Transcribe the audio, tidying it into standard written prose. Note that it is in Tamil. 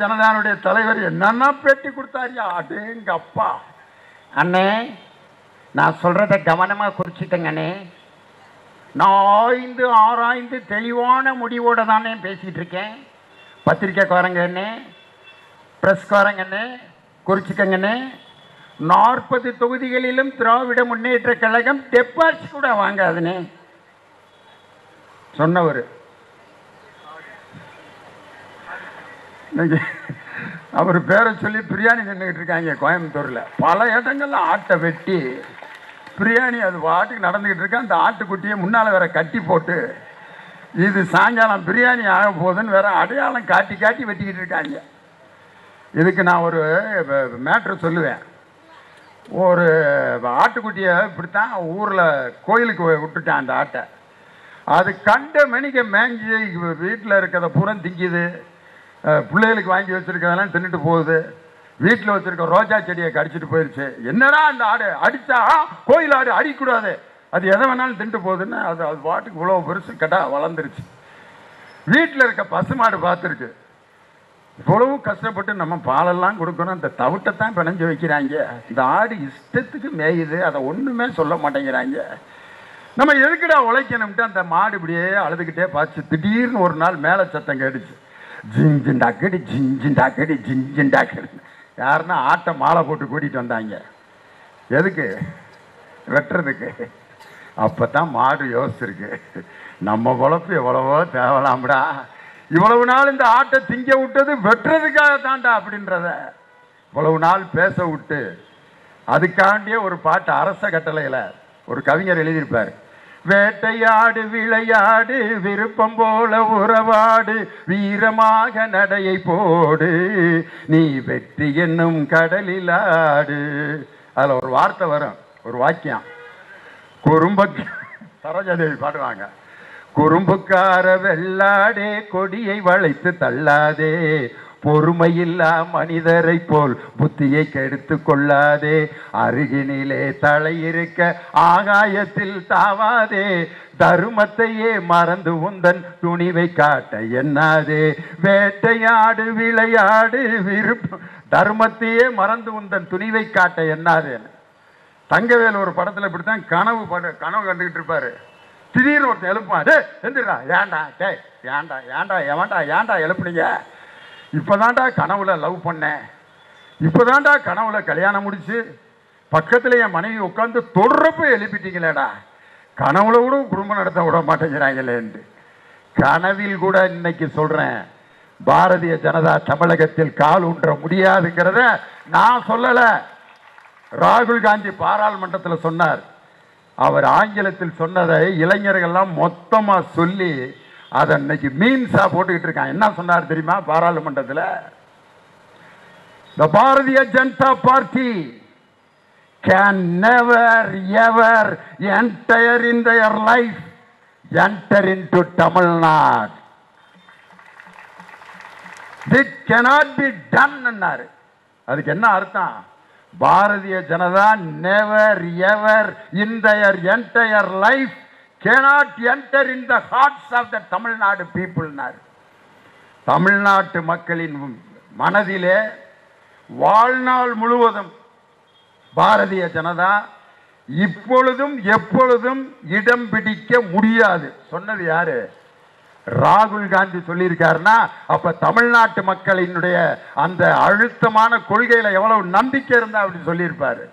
ஜனதாவுடைய தலைவர் என்னன்னா பேட்டி கொடுத்தாரியா, அடேங்க அப்பா. அண்ணே நான் சொல்றத கவனமா குறிச்சிட்டங்க அண்ணே. நான் ஆய்ந்து ஆராய்ந்து தெளிவான முடிவோட தானே பேசிட்டு இருக்கேன். பத்திரிக்கைக்காரங்கண்ணே, பிரஸ்காரங்கண்ணே, குறிச்சிக்கங்கண்ணே. 40 தொகுதிகளிலும் திராவிட முன்னேற்ற கழகம் டெபாசிட் கூட வாங்காதுன்னு சொன்னவர். அவர் பேரை சொல்லி பிரியாணி நின்றுக்கிட்டு இருக்காங்க கோயம்புத்தூரில். பல இடங்கள்ல ஆட்டை வெட்டி பிரியாணி அது பாட்டுக்கு நடந்துக்கிட்டு இருக்கு. அந்த ஆட்டுக்குட்டியை முன்னால் வேற கட்டி போட்டு இது சாயங்காலம் பிரியாணி ஆக போகுதுன்னு வேற அடையாளம் காட்டி காட்டி வெட்டிக்கிட்டு இருக்காங்க. இதுக்கு நான் ஒரு மேட்ரு சொல்லுவேன். ஒரு ஆட்டுக்குட்டியை இப்படித்தான் ஊரில் கோயிலுக்கு விட்டுட்டேன். அந்த ஆட்டை அது கண்ட மணிக்க மேஞ்சி வீட்டில் இருக்கிறத பூரா திங்கிது. பிள்ளைகளுக்கு வாங்கி வச்சுருக்கிறதெல்லாம் தின்னுட்டு போகுது. வீட்டில் வச்சுருக்க ரோஜா செடியை கடிச்சிட்டு போயிடுச்சு. என்னடா அந்த ஆடு அடித்தா கோயில் ஆடு அடிக்கூடாது, அது எதை வேணாலும் தின்ட்டு போகுதுன்னு அது பாட்டுக்கு இவ்வளோ பெருசு கடா வளர்ந்துருச்சு. வீட்டில் இருக்க பசுமாடு பார்த்துருக்கு. இவ்வளவு கஷ்டப்பட்டு நம்ம பாலெல்லாம் கொடுக்கணும், இந்த தவிட்டைத்தான் பிணைஞ்சு வைக்கிறாங்க. இந்த ஆடு இஷ்டத்துக்கு மேயுது, அதை ஒன்றுமே சொல்ல மாட்டேங்கிறாங்க. நம்ம எதுக்குடா உழைக்கணும்ட்டு அந்த மாடு இப்படியே அழுதுகிட்டே பார்த்து திடீர்னு ஒரு நாள் மேலே சத்தம் கேட்டுச்சு. ஜிஞ்சிண்டாக்கடி ஜிஞ்சிண்டாக்கடி ஜிஞ்சிண்டாக்கடி. யாருன்னா ஆட்டை மாலை போட்டு கூட்டிகிட்டு வந்தாங்க. எதுக்கு? வெட்டுறதுக்கு. அப்போ தான் மாடு யோசிச்சிருக்கு, நம்ம பொழப்பு எவ்வளவோ தேவலாம்டா, இவ்வளவு நாள் இந்த ஆட்டை திங்க விட்டது வெட்டுறதுக்காக தாண்டா அப்படின்றத இவ்வளவு நாள் பேச விட்டு அதுக்காண்டியே ஒரு பாட்டு அரச கட்டளையில் ஒரு கவிஞர் எழுதியிருப்பார். வேட்டையாடு விளையாடு விருப்பம் போல உறவாடு வீரமாக நடையை போடு நீ வெற்றி என்னும் கடலில் ஆடு. அதில் ஒரு வார்த்தை வரும், ஒரு வாக்கியம். சரோஜாதேவி பாடுவாங்க. குறும்புக்கார வெள்ளாடே கொடியை வளைத்து தள்ளாதே, பொறுமையில்லா மனிதரை போல் புத்தியை கெடுத்து கொள்ளாதே, அருகினிலே தலை இருக்க ஆகாயத்தில் தாவாதே, தருமத்தையே மறந்து உந்தன் துணிவை காட்ட எண்ணாதே, வேட்டையாடு விளையாடு விருப்பம் தர்மத்தையே மறந்து உந்தன் துணிவை காட்ட எண்ணாதே. தங்கவேல் ஒரு படத்தில் இப்படித்தான் கனவு கண்டுகிட்டு இருப்பாரு. திடீர்னு ஒருத்தன் எழுப்பான், டே எந்திரா, ஏண்டா டே ஏண்டா ஏண்டா எவன்டா ஏண்டா எழுப்புனீங்க? இப்போதான்டா கனவுல லவ் பண்ணேன், இப்போதான்டா கனவுல கல்யாணம் முடிச்சு பக்கத்தில் என் மனைவி உட்காந்து தொடரப்ப எழுப்பிட்டீங்களேடா, கனவுல கூட குடும்பம் நடத்த விட மாட்டேங்கிறாங்களேன்ட்டு. கனவில் கூட இன்னைக்கு சொல்றேன், பாரதிய ஜனதா தமிழகத்தில் கால் ஊன்ற முடியாதுங்கிறத நான் சொல்லலை. ராகுல் காந்தி பாராளுமன்றத்தில் சொன்னார். அவர் ஆங்கிலத்தில் சொன்னதை இளைஞர்கள்லாம் மொத்தமா சொல்லி அதை இன்னைக்கு மீம்ஸா போட்டுக்கிட்டு இருக்கான். என்ன சொன்னார் தெரியுமா பாராளுமன்றத்தில்? The Bharatiya Janata party can never ever enter in their life enter into Tamil Nadu. This cannot be done ன்னாரு. அதுக்கு என்ன அர்த்தம்? Bharatiya Janata never ever in their entire life cannot enter in the hearts of the Tamil Nadu people. தமிழ்நாட்டு மக்களின் மனதிலே வாழ்நாள் முழுவதும் பாரதிய ஜனதா இப்பொழுதும் எப்பொழுதும் இடம் பிடிக்க முடியாது. சொன்னது யாரு? ராகுல் காந்தி சொல்லியிருக்காருன்னா அப்ப தமிழ்நாட்டு மக்களினுடைய அந்த அழுத்தமான கொள்கையில எவ்வளவு நம்பிக்கை இருந்தா அப்படி சொல்லியிருப்பாரு.